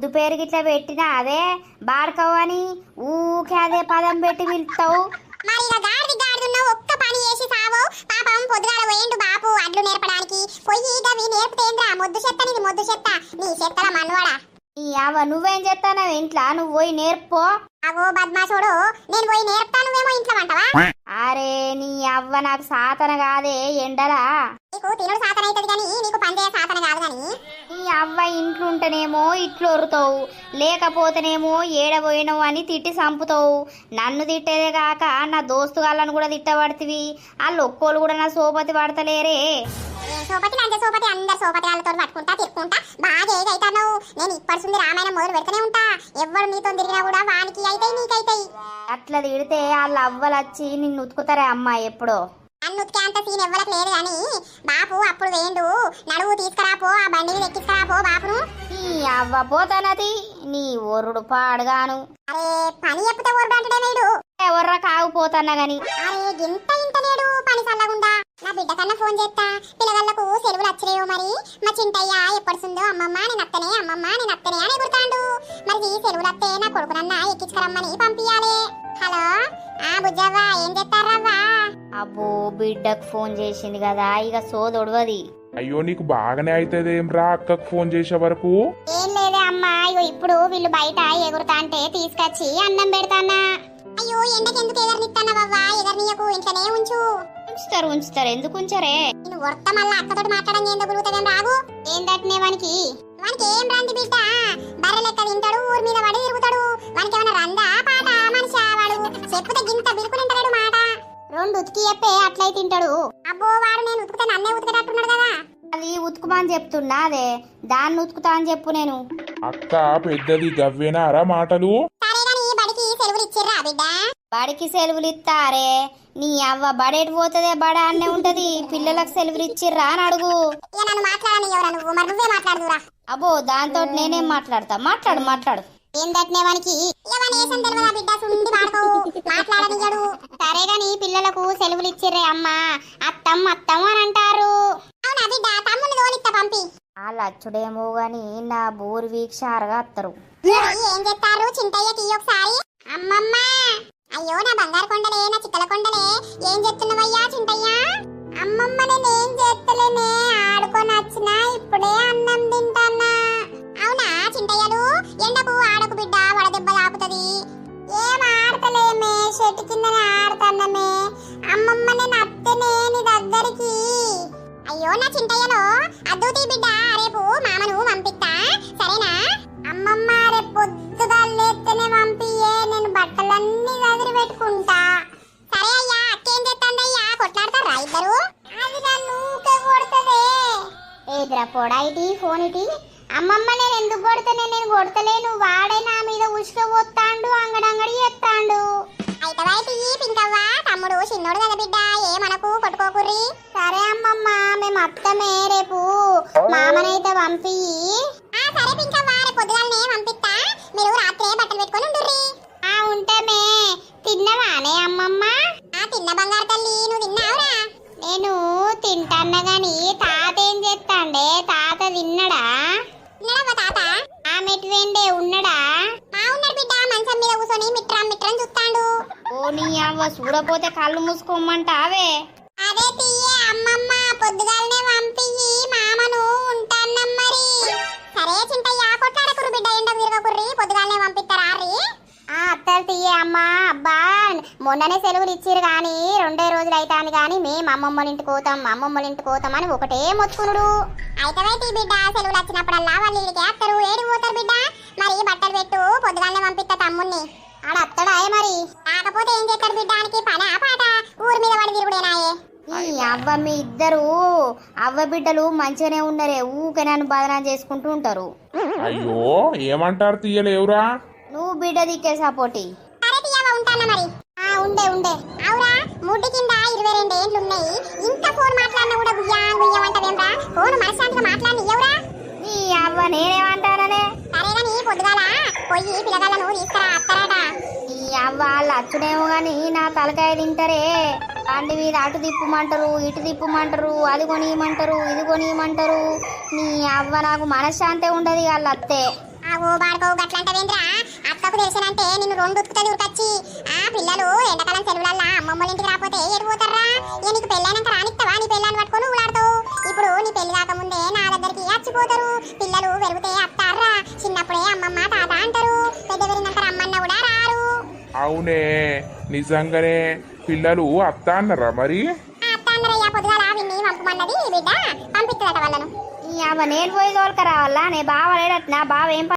ముద్దు పేరు గిట్లా పెట్టినా అదే బాడకవు అని ఊకే అదే పదం పెట్టి పిలుస్తావు. మరి ఇక గాడిదున్న ఒక్క పని చేసి సావు. పాపం పొద్దుగాల పోయిండు బాపు అడ్లు నేర్పడానికి. పొయ్యి గవి నేర్పుతేంద్రా మొద్దు చెత్త నీది మొద్దు చెత్త నీ చెత్తల మనవాడా. నీ అవ్వ నువ్వేం చేస్తానవు ఇంట్లో? నువ్వు పోయి నేర్పో. అగో బద్మాసోడు నేను పోయి నేర్పుతా నువ్వేమో ఇంట్లో అంటావా? అరే నీ అవ్వ నాకు సాతన కాదే ఎండలా. నీకు తినుడు సాతన అవుతుంది కానీ నీకు పనిచేయ సాతన కాదు కానీ. నీ అవ్వ ఇంట్లుంటేనేమో ఇట్లు ఒరుతావు, లేకపోతేనేమో ఏడబోయినవు అని తిట్టి చంపుతావు. నన్ను తిట్టేదే కాక నా దోస్తు గాళ్ళను కూడా తిట్టబడుతుంది. వాళ్ళు ఒక్కోళ్ళు కూడా నా సోపతి పడతలేరే. సోపతి లంచ సోపతి అందరు సోపతి వాళ్ళతో పట్టుకుంటా తిరుక్కుంటా బాగా ఏగైతావు. నేను ఇప్పటి రామాయణం మొదలు పెడుతూనే ఉంటా. ఎవరు నీతో తిరిగినా కూడా వానికి అయితాయి నీకైతాయి. అట్లా తిడితే వాళ్ళ అవ్వలు వచ్చి నిన్ను ఉతుకుతారే అమ్మా ఎప్పుడో. నన్ను ఉతికే అంత సీన్ ఎవ్వరికి లేదు కానీ బాపు అప్పుడు వేయండు నడువు తీసుకురాపో ఆ బండి మీద ఎక్కిస్తారాపో బాపును. నీ అవ్వ పోతానది నీ ఒరుడు పాడుగాను. అరే పని చెప్తే ఒరుడు అంటే వేడు ఎవర్రా కాగిపోతానా గాని. అరే గింత ఇంత లేడు పని చల్లగుండా. నా బిడ్డ కన్నా ఫోన్ చేస్తా. పిల్లగాళ్ళకు సెలవులు వచ్చలేవు మరి. మా చింటయ్య ఎప్పటిసుందో అమ్మమ్మ నేను అత్తనే అమ్మమ్మ నేను అత్తనే అని ఎగురుతాండు. మరి ఈ సెలవులు వస్తే నా కొడుకునన్నా ఎక్కించుకురమ్మని పంపించాలి. హలో ఆ బుజ్జవ్వ ఏం చేస్తారవ్వా? అబ్బో బిడ్డకు ఫోన్ చేసింది కదా ఇక సోదొడవది. అయ్యో నీకు బాగానే అవుతుందేం రా అక్కకు ఫోన్ చేసే వరకు. ఏం లేదే అమ్మా ఇగో ఇప్పుడు వీళ్ళు బయట ఎగురుతా అంటే తీసుకొచ్చి అన్నం పెడతానా. అయ్యో ఎండకెందుకు ఎగరనిస్తానవ్వా? ఎగరనీయకు ఇంట్లోనే ఉంచు. ఉంచుతారు ఎందుకు ఉంచరే? నేను వర్త మళ్ళా అక్కతోటి మాట్లాడడం ఏందో గురుగుతావేం రాగు. ఏందట్నే వానికి ఏం రంది బిడ్డ బర్రె లెక్క తింటాడు ఊరి మీద పడి తిరుగుతాడు. వానికి ఏమైనా రందా పాట మనిషి వాడు చెప్పుతే గింత బిరుకునింటాడు మాట. రెండు ఉతికి చెప్పే అట్లయి తింటాడు. అబ్బో వాడు నేను ఉతుకుతా నన్నే ఉతికేటట్టున్నాడు కదా. అది ఉతుకుమని చెప్తున్నా అదే దాన్ని ఉతుకుతా అని చెప్పు. నేను అక్క పెద్దది గవ్వేనారా మాటలు. సరే గాని బడికి సెలవులు ఇచ్చిర్రా బిడ్డ? బడికి సెలవులు ఇస్తారే నీ అవ్వ బడేటి పోతుందే బడ అన్నే ఉంటది. పిల్లలకు సెలవులు ఇచ్చిర్రా అని అడుగు. ఇక నన్ను మాట్లాడని ఎవరా నువ్వు? మరి నువ్వే మాట్లాడుదురా. అబ్బో దాంతో నేనేం మాట్లాడతా? మాట్లాడు. ఏందట్నే వానికి ఏమనేసం తెలియదా బిడ్డ సుండి వాడుకోవు మాట్లాడనియడు. సరే గాని పిల్లలకు సెలవులు ఇచ్చిర్రే అమ్మా అత్తం అని అంటారు. అవునా బిడ్డ? తమ్ముని తోలిత్తా పంపి. వాళ్ళ అచ్చుడేమో గాని నా బోరు వీక్షారుగా అత్తరు. ఏం చెప్తారు చింతయ్యకి ఒకసారి? అమ్మమ్మ అయ్యో నా బంగారు కొండలే నా చిక్కల కొండలే ఏం చెప్తున్నావయ్యా చింతయ్య? అమ్మమ్మ నేనేం చేస్తలేనే ఆడుకొని వచ్చినా ఇప్పుడే అన్నం తింటానా. అవునా చింతయ్యలు? ఎండకు ఆడకు బిడ్డ వడదెబ్బ తాకుతది. ఏం ఆడతలేమే చెట్టు కిందనే ఆడుతానమే. అమ్మమ్మ నేను అత్తనే నీ దగ్గరికి. అయ్యో నా చింతయ్యలో అద్దుతీ బిడ్డ రేపు మామను పంపిస్తా సరేనా? అమ్మమ్మ రేపు పొద్దుగా లేస్తేనే పంపియే నేను బట్టలన్నీ దగ్గర పెట్టుకుంటా. సరే అయ్యా అక్కేం చేస్తాందయ్యా? కొట్లాడతారా ఇద్దరు? అది నన్ను ఊకే కొడుతుందే. ఏదిరా పోడా ఇటీ ఫోన్ ఇటీ. అమ్మమ్మ నేను ఎందుకు కొడతానే? నేను కొడతలేను. వాడే నా మీద ఉసుక పోతాండు అంగడంగడి చేస్తాండు. అయితే బయట ఈ పింకవ్వా తమ్ముడు చిన్నోడు కదా బిడ్డ ఏమనకు కొట్టుకోకుర్రి. సరే అమ్మమ్మ మేము అత్తమే రేపు మామనైతే పంపి. సరే పింకవ్వా రేపు పొద్దుగాలనే పంపిస్తా. మీరు రాత్రే బట్టలు పెట్టుకొని ఉండుర్రి. ఉంటామే. తిన్నవానే అమ్మమ్మ? తిన్న బంగారు తల్లి నువ్వు తిన్నావురా? నేను తింటాన్నా గాని తాత ఏం చేస్తాండే? తాత తిన్నడా? తిన్నడవ్వ తాత? మెట్టు వెండే ఉన్నాడా? ఉన్నాడు బిడ్డ మంచం మీద కూర్చొని మిట్రం చూస్తాండు. ఓ నీ అవ్వ చూడపోతే కళ్ళు మూసుకోమంటావే. అదే తీయే అమ్మమ్మ పొద్దుగాలనే పంపియ్యి మామను ఉంటాన్నం మరి. సరే చింతయ్య కొట్లాడకుర్రు బిడ్డ ఎండకు తిరగకుర్రి పొద్దుగాలనే పంపిస్తారా? అత్తలు తీయే అమ్మా. అబ్బా మొన్ననే సెలవులు ఇచ్చిరు గాని 2 రోజులు అవుతాను గాని మేము అమ్మమ్మల ఇంటికి పోతాం అని ఒకటే మొత్తుకునుడు. అయితే బిడ్డ సెలవులు వచ్చినప్పుడల్లా వాళ్ళు ఇడికి అత్తరు ఏడి పోతారు బిడ్డ. మరి బట్టలు పెట్టు పొద్దుగాలనే పంపిస్తా తమ్ముణ్ణి. ఆడ అత్తడా మరి? కాకపోతే ఏం చేస్తాడు బిడ్డానికి పని ఆ పాట ఊరి మీద పడి తిరుగుడేనాయే. ఈ అవ్వ మీ ఇద్దరు అవ్వ బిడ్డలు మంచిగానే ఉన్నారే ఊకే నన్ను బదనాం చేసుకుంటూ ఉంటారు. అయ్యో ఏమంటారు తీయలేవురా? నువ్వు బిడ్డ దిక్కే సపోర్టి. సరే తీయవా ఉంటానా మరి. ఉండే అవురా ముడ్డి కింద 22 ఏండ్లు ఉన్నాయి. ఇంత ఫోన్ మాట్లాడినా కూడా గుయ్యమంటావేమ్రా? ఫోన్ మనశాంతిగా మాట్లాడి ఎవరా? నీ అవ్వ నేనేమంటాననే. సరే గాని పొద్దుగాల పోయి పిల్లగాళ్ళను తీసుకురా అత్తరాట. ఈ అవ్వ వాళ్ళు అచ్చుడేమో గాని నా తలకాయ తింటారే. బండి మీద అటు తిప్పుమంటారు ఇటు తిప్పుమంటారు అది కొనియమంటారు ఇది కొనియమంటారు. నీ అవ్వ నాకు మనశ్శాంతి ఉండదు వాళ్ళు అత్తే. బాడుకో బాడుకో గట్లంటవేంద్రా అక్కకు తెలిసినంటే నిన్ను రెండు ఉతుకుతుంది ఉరకచ్చి ఆ పిల్లలు ఎండాకాలం సెలవులల్లా అమ్మమ్మల ఇంటికి రాకపోతే ఎడిపోతారా ఇక నీకు పెళ్ళైనాక రానిస్తావా నీ పెళ్ళాన్ని పట్టుకొని ఊలాడతావు ఇప్పుడు నీ పెళ్లి కాకముందే నా దగ్గరికి వచ్చిపోతారు పిల్లలు పెరిగితే అత్తారా చిన్నప్పుడే అమ్మమ్మ తాత అంటారు పెద్ద పెరిగినాక రమ్మన్న కూడా రారు అవునే నిజంగానే పిల్లలు అత్త అన్నారా మరి అత్త అన్నరయ్యా పొద్దుగాల విన్ని పంపమన్నది బిడ్డ పంపిస్తుందట వాళ్ళను నేను పోయి తోలుక రావాలా నే బావ లేడట నా బావ ఏం